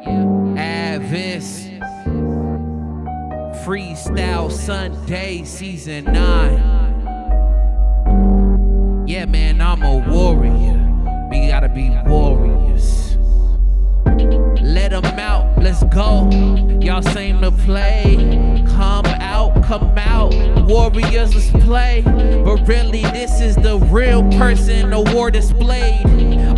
A.D.V.I.S.S. Freestyle Sundays Season 9. Yeah, man, I'm a warrior. We gotta be warriors. Let them out, let's go. Y'all seem to play. Come out, warriors, let's play. But really, this is the real person, the war displayed.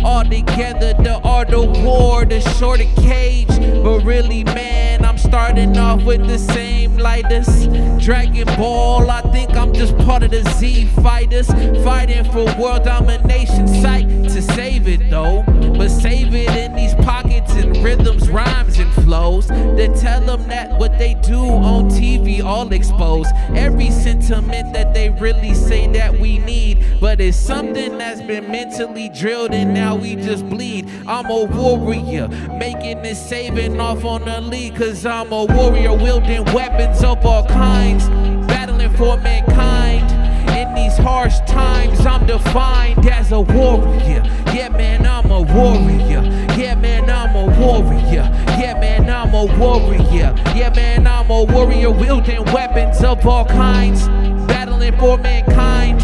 All together, the art of war, the shorter cage. But really, man, I'm starting off with the same lighters. Dragon Ball, I think I'm just part of the Z fighters. Fighting for world domination, sight to save it though. But save it in these pockets and rhythms, rhymes and flows. To tell them that what they do on TV all exposed. Every sentiment that they really say that we need. But it's something that's been mentally drilled and now we just bleed. I'm a warrior, making this saving off on the lead. Cause I'm a warrior wielding weapons of all kinds. Battling for mankind. In these harsh times, I'm defined as a warrior. Yeah, man, I'm a warrior. Yeah, man, I'm a warrior. Yeah, man, I'm a warrior. Yeah, man, I'm a warrior wielding weapons of all kinds. Battling for mankind.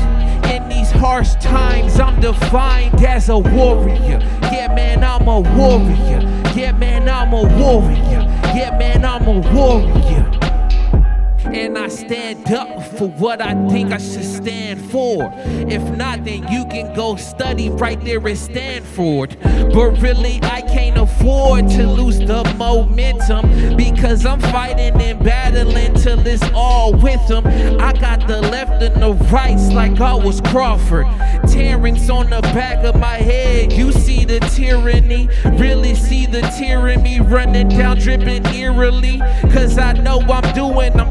In these harsh times, I'm defined as a warrior. Yeah, man, I'm a warrior. Yeah, man, I'm a warrior. Yeah, man, I'm a warrior. And I stand up for what I think I should stand for. If not, then you can go study right there at Stanford. But really, I can't afford to lose the momentum, because I'm fighting and battling till it's all with them. I got the left and the rights like I was Crawford. Terrence on the back of my head, you see the tyranny. Really see the tear in me running down, dripping eerily. Cause I know I'm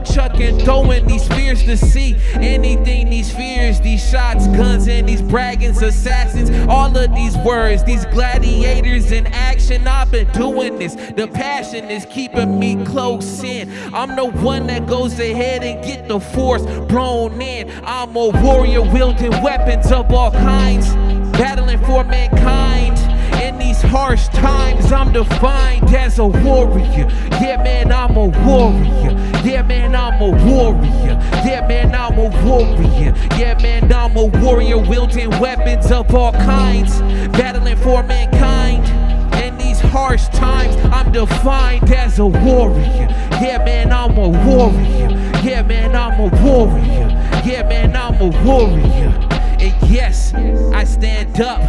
chucking, throwing these fears to see anything. These fears, these shots, guns, and these braggings, assassins. All of these words, these gladiators in action. I've been doing this. The passion is keeping me close in. I'm the one that goes ahead and get the force blown in. I'm a warrior wielding weapons of all kinds, battling for mankind. In these harsh times, I'm defined as a warrior. Yeah, man, I'm a warrior. Yeah, man, I'm a warrior. Yeah, man, I'm a warrior. Yeah, man, I'm a warrior wielding weapons of all kinds, battling for mankind. In these harsh times, I'm defined as a warrior. Yeah, man, I'm a warrior. Yeah, man, I'm a warrior. Yeah, man, I'm a warrior. And yes, I stand up,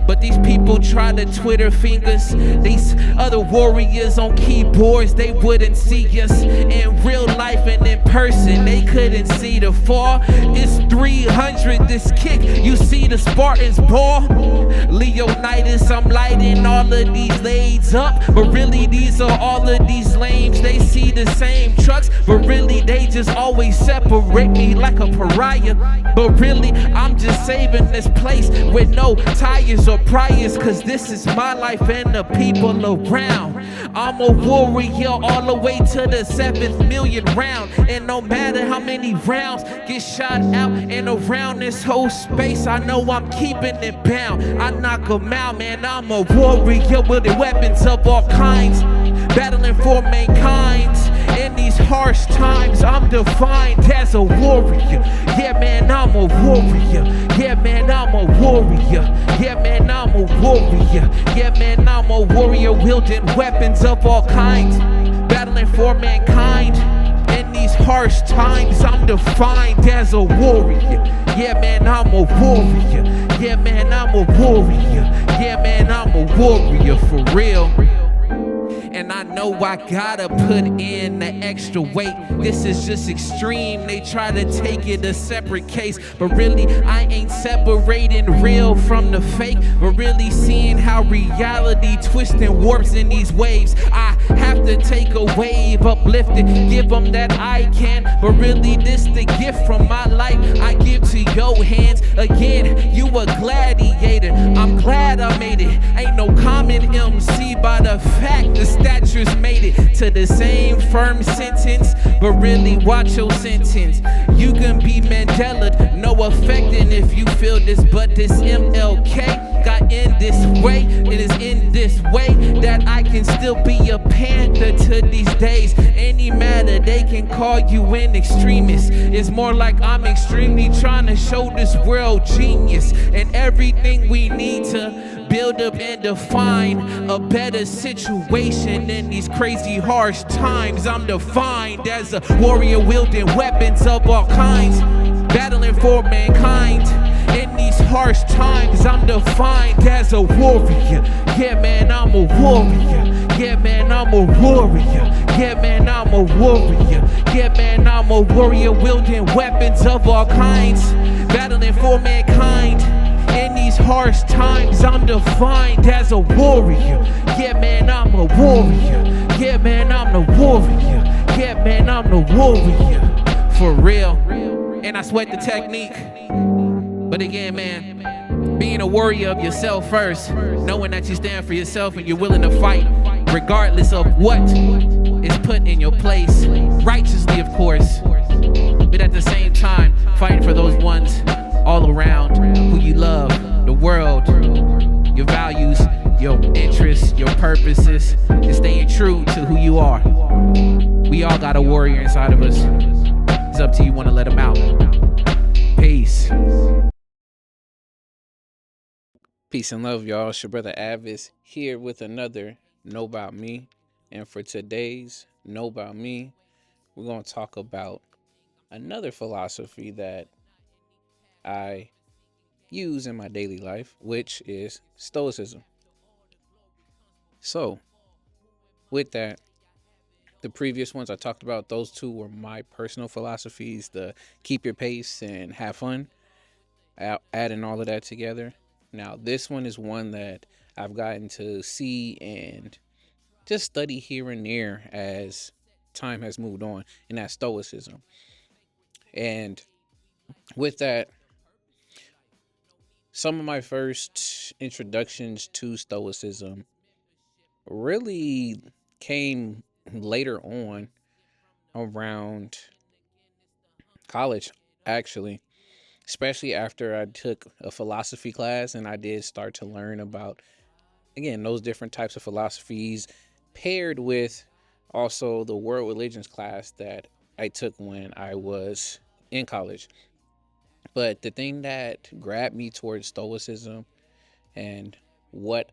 but these people try to Twitter fingers. These other warriors on keyboards, they wouldn't see us in real life and in person. They couldn't see the fall. It's 300 this kick. You see the Spartans ball. Leonidas, I'm lighting all of these lades up, but really these are all of these lames. They see the same trucks, but really they just always separate me like a pariah. But really I'm just saving this place with no tires or priors, cause this is my life and the people around. I'm a warrior all the way to the 7th million round. And no matter how many rounds get shot out and around this whole space, I know I'm keeping it bound. I knock them out, man. I'm a warrior wielding weapons of all kinds, battling for mankind. In these harsh times, I'm defined as a warrior. Yeah, man, I'm a warrior. Yeah, man, I'm a warrior. Yeah, man, I'm a warrior. Yeah, man, I'm a warrior wielding weapons of all kinds, battling for mankind. In these harsh times, I'm defined as a warrior. Yeah, man, I'm a warrior. Yeah, man, I'm a warrior. Yeah, man, I'm a warrior for real. And I know I gotta put in the extra weight. This is just extreme. They try to take it a separate case, but really I ain't separating real from the fake, but really seeing how reality twists and warps in these waves. I have to take a wave, uplift it, give them that I can. But really this the gift from my life I give to your hands. Again, you a gladiator, I'm glad I made it. Ain't no common MC by the fact the statures made it to the same firm sentence. But really watch your sentence. You can be Mandela, no affecting if you feel this, but this MLK think I end this way. It is in this way that I can still be a panther to these days. Any matter, they can call you an extremist. It's more like I'm extremely trying to show this world genius and everything we need to build up and define a better situation in these crazy harsh times. I'm defined as a warrior wielding weapons of all kinds, battling for mankind. In these harsh times, I'm defined as a warrior. Yeah, man, I'm a warrior. Yeah, man, I'm a warrior. Yeah, man, I'm a warrior. Yeah, man, I'm a warrior wielding weapons of all kinds, battling for mankind. In these harsh times, I'm defined as a warrior. Yeah, man, I'm a warrior. Yeah, man, I'm the warrior. Yeah, man, I'm the warrior. For real. And I sweat the technique. But again, man, being a warrior of yourself first, knowing that you stand for yourself and you're willing to fight regardless of what is put in your place, righteously, of course, but at the same time, fighting for those ones all around who you love, the world, your values, your interests, your purposes, and staying true to who you are. We all got a warrior inside of us. It's up to you, want to let them out. Peace. Peace and love, y'all. It's your brother A.D.V.I.S. here with another Know About Me. And for today's Know About Me, we're going to talk about another philosophy that I use in my daily life, which is Stoicism. So, with that, the previous ones I talked about, those two were my personal philosophies, the keep your pace and have fun, adding all of that together. Now, this one is one that I've gotten to see and just study here and there as time has moved on, and that's Stoicism. And with that, some of my first introductions to Stoicism really came later on around college, actually, especially after I took a philosophy class and I did start to learn about, again, those different types of philosophies paired with also the world religions class that I took when I was in college. But the thing that grabbed me towards Stoicism and what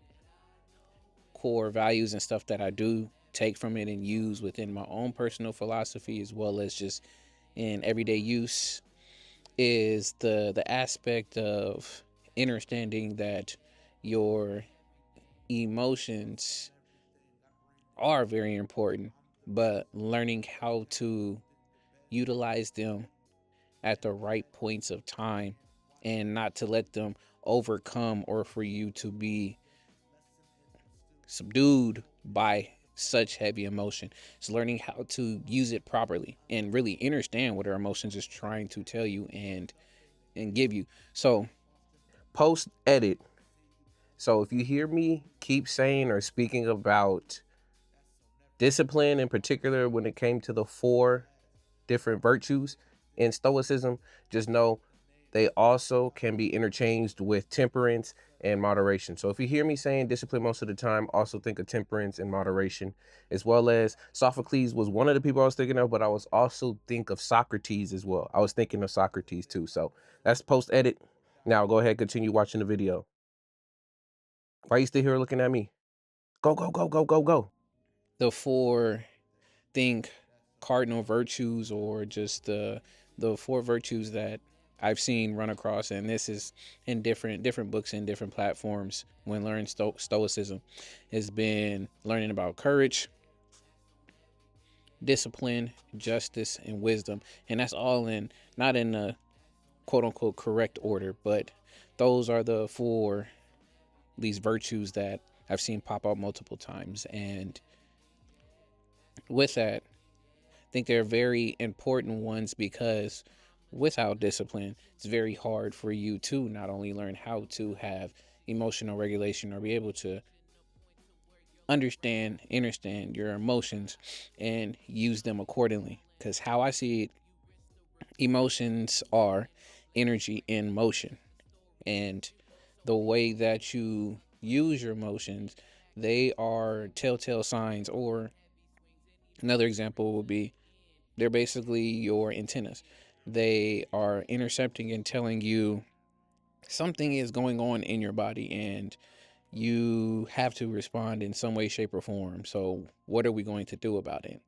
core values and stuff that I do take from it and use within my own personal philosophy as well as just in everyday use is the aspect of understanding that your emotions are very important, but learning how to utilize them at the right points of time and not to let them overcome or for you to be subdued by such heavy emotion. It's learning how to use it properly and really understand what our emotions is trying to tell you and give you. So post edit. So if you hear me keep saying or speaking about discipline in particular when it came to the 4 different virtues in Stoicism, just know they also can be interchanged with temperance and moderation. So if you hear me saying discipline most of the time, also think of temperance and moderation, as well as Sophocles was one of the people I was thinking of, but I was also think of Socrates as well. I was thinking of Socrates too. So that's post edit. Now go ahead, continue watching the video. Why are you still here looking at me? Go, go, go, go, go, go. The 4 think cardinal virtues or just the 4 virtues that I've seen run across, and this is in different books and different platforms when learning Stoicism, has been learning about courage, discipline, justice, and wisdom. And that's all in, not in a quote unquote correct order, but those are the 4 these virtues that I've seen pop up multiple times. And with that, I think they're very important ones because without discipline, it's very hard for you to not only learn how to have emotional regulation or be able to understand your emotions and use them accordingly. Because how I see it, emotions are energy in motion. And the way that you use your emotions, they are telltale signs. Or another example would be they're basically your antennas. They are intercepting and telling you something is going on in your body, and you have to respond in some way, shape, or form. So, what are we going to do about it?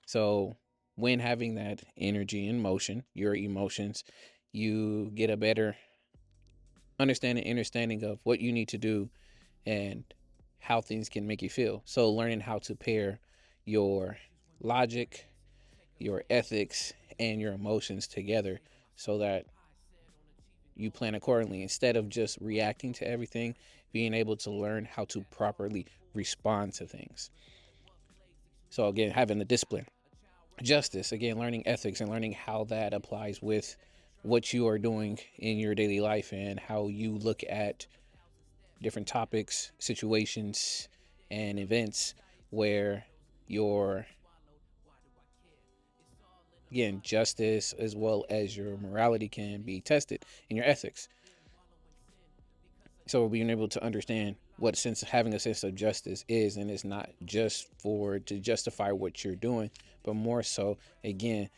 So, when having that energy and motion, your emotions, you get a better understanding of what you need to do and how things can make you feel. So, learning how to pair your logic, your ethics, and your emotions together so that you plan accordingly instead of just reacting to everything, being able to learn how to properly respond to things. So, again, having the discipline, justice, again, learning ethics and learning how that applies with what you are doing in your daily life and how you look at different topics, situations, and events where your, again, justice as well as your morality can be tested in your ethics. So being able to understand what sense having a sense of justice is, and it's not just for to justify what you're doing, but more so, again,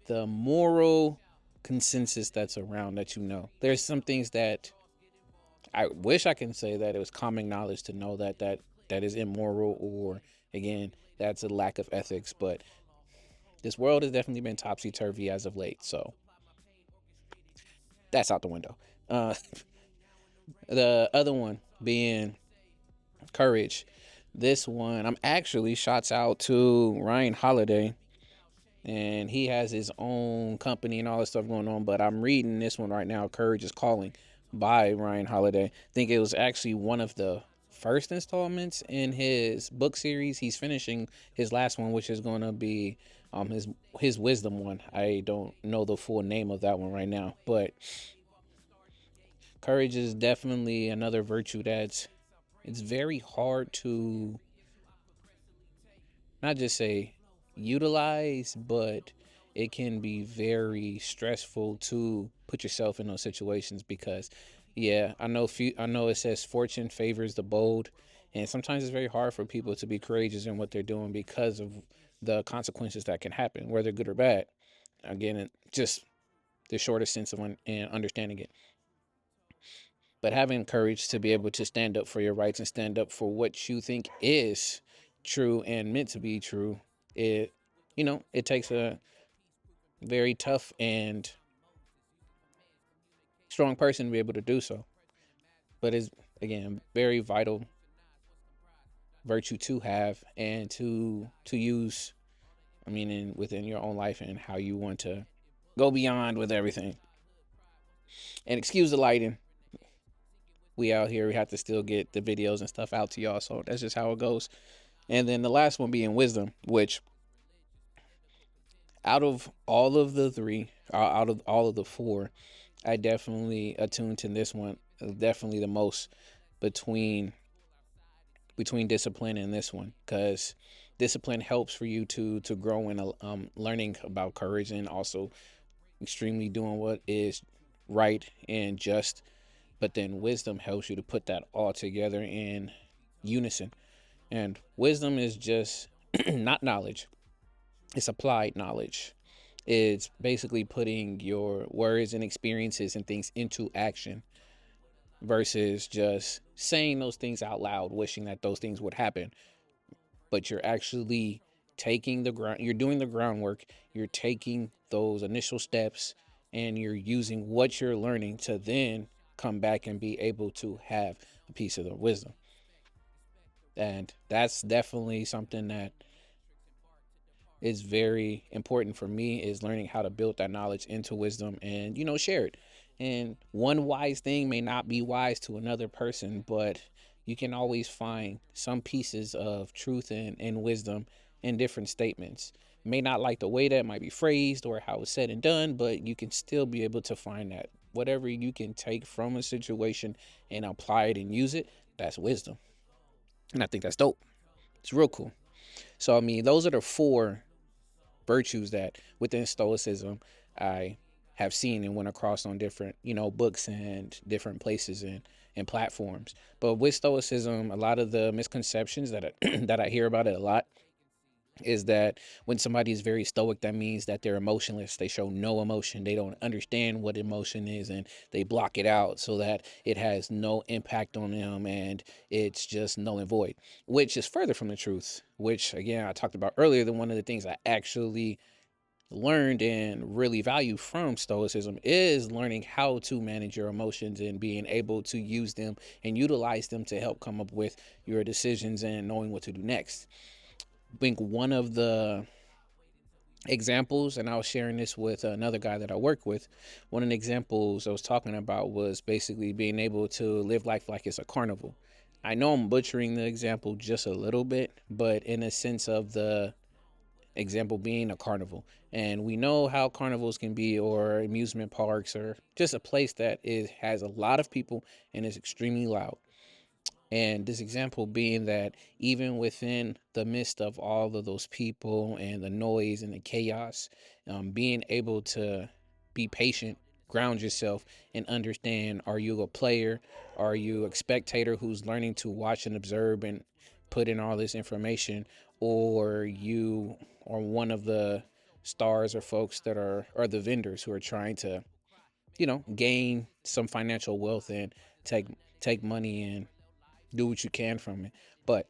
the moral consensus that's around that. There's some things that I wish I can say that it was common knowledge to know that is immoral, or again, that's a lack of ethics. But this world has definitely been topsy turvy as of late, so that's out the window. Uh, the other one being courage. This one, I'm actually shots out to Ryan Holiday, and he has his own company and all this stuff going on. But I'm reading this one right now, Courage is Calling by Ryan Holiday. I think it was actually one of the first installments in his book series. He's finishing his last one, which is going to be his wisdom one. I don't know the full name of that one right now, but courage is definitely another virtue that's it's very hard to not just say utilize, but it can be very stressful to put yourself in those situations because, yeah, I know it says fortune favors the bold, and sometimes it's very hard for people to be courageous in what they're doing because of the consequences that can happen, whether good or bad. Again, just the shortest sense of and understanding it. But having courage to be able to stand up for your rights and stand up for what you think is true and meant to be true, it it takes a very tough and strong person to be able to do so. But it's, again, very vital virtue to have and to use. I mean, within your own life and how you want to go beyond with everything. And excuse the lighting. We out here. We have to still get the videos and stuff out to y'all. So that's just how it goes. And then the last one being wisdom, which out of all of the three, out of all of the four, I definitely attuned to this one definitely the most between discipline and this one, because discipline helps for you to grow in learning about courage and also extremely doing what is right and just. But then wisdom helps you to put that all together in unison. And wisdom is just not knowledge, it's applied knowledge. It's basically putting your words and experiences and things into action versus just saying those things out loud, wishing that those things would happen. But you're actually taking the ground, you're doing the groundwork, you're taking those initial steps, and you're using what you're learning to then come back and be able to have a piece of the wisdom. And that's definitely something that is very important for me, is learning how to build that knowledge into wisdom and share it. And one wise thing may not be wise to another person, but you can always find some pieces of truth and wisdom in different statements. May not like the way that might be phrased or how it's said and done, but you can still be able to find that whatever you can take from a situation and apply it and use it, that's wisdom. And I think that's dope. It's real cool. So I mean, those are the four virtues that within Stoicism I have seen and went across on different, books and different places and platforms. But with Stoicism, a lot of the misconceptions that that I hear about it a lot is that when somebody is very stoic, that means that they're emotionless. They show no emotion. They don't understand what emotion is, and they block it out so that it has no impact on them and it's just null and void, which is further from the truth. Which, again, I talked about earlier, that one of the things I actually learned and really value from Stoicism is learning how to manage your emotions and being able to use them and utilize them to help come up with your decisions and knowing what to do next. I think one of the examples, and I was sharing this with another guy that I work with, one of the examples I was talking about was basically being able to live life like it's a carnival. I know I'm butchering the example just a little bit, but in a sense of the example being a carnival. And we know how carnivals can be, or amusement parks, or just a place that has a lot of people and is extremely loud. And this example being that even within the midst of all of those people and the noise and the chaos, being able to be patient, ground yourself, and understand, are you a player? Are you a spectator who's learning to watch and observe and put in all this information? Or you are one of the stars or folks that are, or the vendors who are trying to, gain some financial wealth and take take money and do what you can from it. But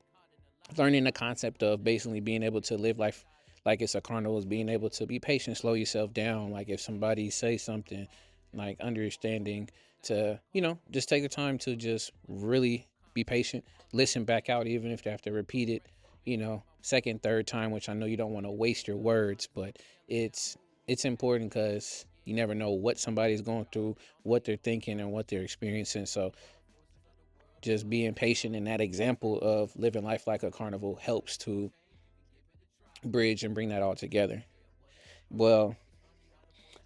learning the concept of basically being able to live life like it's a carnival is being able to be patient, slow yourself down. Like if somebody says something, like understanding to, just take the time to just really be patient, listen back out, even if they have to repeat it, second, third time, which I know you don't want to waste your words, but it's important because you never know what somebody's going through, what they're thinking, and what they're experiencing. So just being patient in that example of living life like a carnival helps to bridge and bring that all together. Well,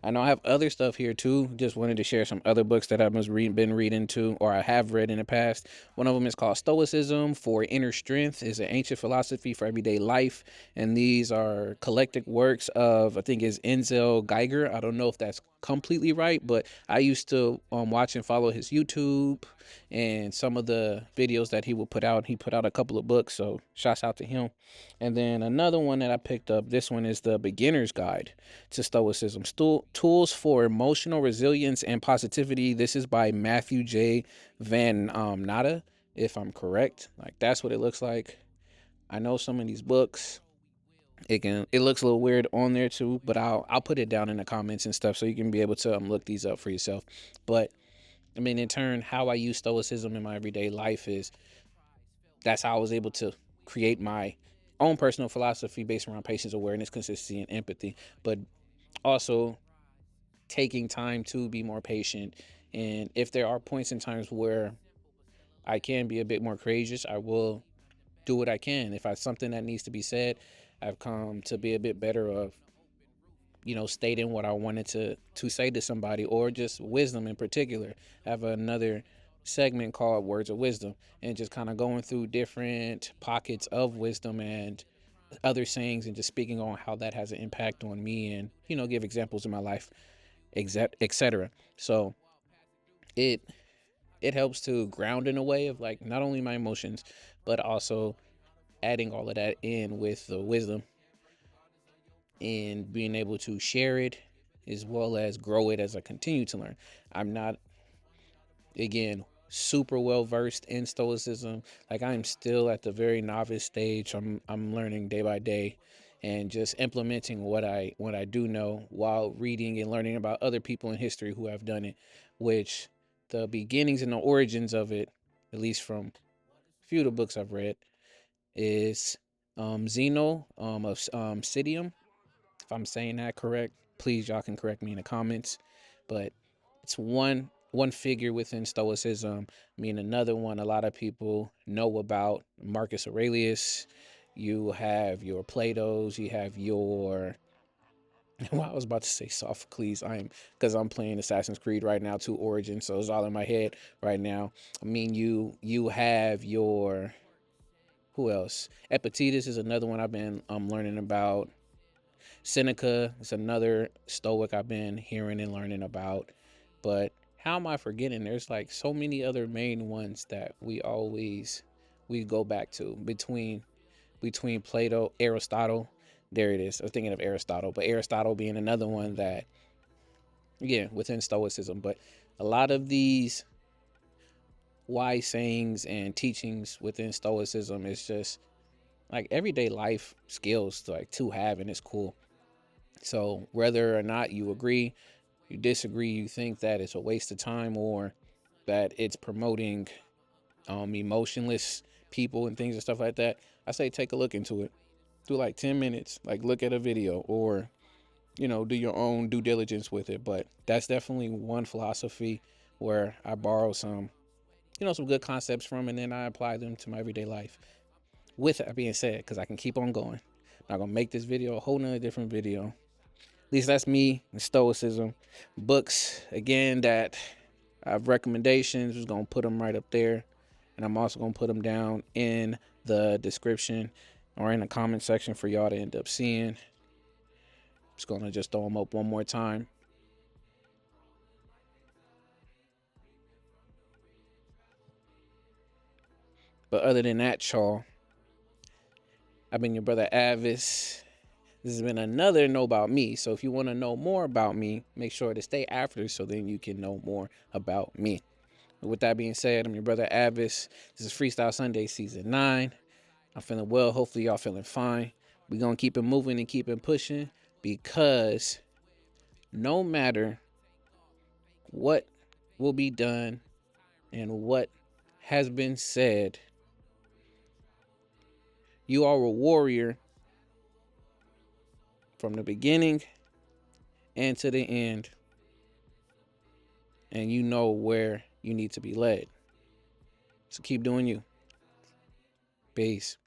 I know I have other stuff here too. Just wanted to share some other books that been reading too, or I have read in the past. One of them is called Stoicism for Inner Strength. Is an ancient philosophy for everyday life, and these are collected works of, I think is Enzel Geiger. I don't know if that's completely right, but I used to watch and follow his YouTube and some of the videos that he would put out. He put out a couple of books, so shouts out to him. And then another one that I picked up, this one is The Beginner's Guide to Stoicism, Tools for Emotional Resilience and Positivity. This is by Matthew J. Van Natta, if I'm correct. Like, that's what it looks like. I know some of these books, it looks a little weird on there too, but I'll put it down in the comments and stuff so you can be able to look these up for yourself. But I mean, in turn, how I use Stoicism in my everyday life is, that's how I was able to create my own personal philosophy based around patience, awareness, consistency, and empathy. But also taking time to be more patient. And if there are points and times where I can be a bit more courageous, I will do what I can. If I something that needs to be said, I've come to be a bit better of, stating what I wanted to say to somebody, or just wisdom in particular. I have another segment called Words of Wisdom, and just kind of going through different pockets of wisdom and other sayings, and just speaking on how that has an impact on me, and give examples in my life, etc. So it it helps to ground in a way of, like, not only my emotions, but also adding all of that in with the wisdom and being able to share it as well as grow it as I continue to learn. I'm not, again, super well versed in stoicism. Like, I'm still at the very novice stage. I'm learning day by day and just implementing what I do know, while reading and learning about other people in history who have done it, which the beginnings and the origins of it, at least from a few of the books I've read, is Zeno of Citium, if I'm saying that correct. Please, y'all can correct me in the comments. But it's one figure within Stoicism. I mean, another one a lot of people know about, Marcus Aurelius. You have your Plato's. You have your well, I was about to say Sophocles. Because I'm playing Assassin's Creed right now, to Origin, so it's all in my head right now. I mean, you have your, who else? Epictetus is another one I've been learning about. Seneca is another Stoic I've been hearing and learning about. But how am I forgetting? There's like so many other main ones that we go back to between Plato, Aristotle. There it is. I was thinking of Aristotle, but Aristotle being another one that, yeah, within Stoicism. But a lot of these wise sayings and teachings within Stoicism is just like everyday life skills to have, and it's cool. So whether or not you agree, you disagree, you think that it's a waste of time or that it's promoting emotionless people and things and stuff like that, I say take a look into it. Do like 10 minutes, like look at a video or, do your own due diligence with it. But that's definitely one philosophy where I borrow some good concepts from, and then I apply them to my everyday life. With that being said, because I can keep on going, I'm not gonna make this video a whole nother different video. At least that's me and Stoicism. Books, again, that I have recommendations, just gonna put them right up there. And I'm also gonna put them down in the description or in the comment section for y'all to end up seeing. Just gonna throw them up one more time. But other than that, y'all, I've been your brother A.D.V.I.S.S. This has been another Know About Me. So if you want to know more about me, make sure to stay after so then you can know more about me. But with that being said, I'm your brother A.D.V.I.S.S. This is Freestyle Sundays Season 9. I'm feeling well. Hopefully y'all feeling fine. We're going to keep it moving and keep it pushing, because no matter what will be done and what has been said, you are a warrior from the beginning and to the end, and you know where you need to be led. So keep doing you. Peace.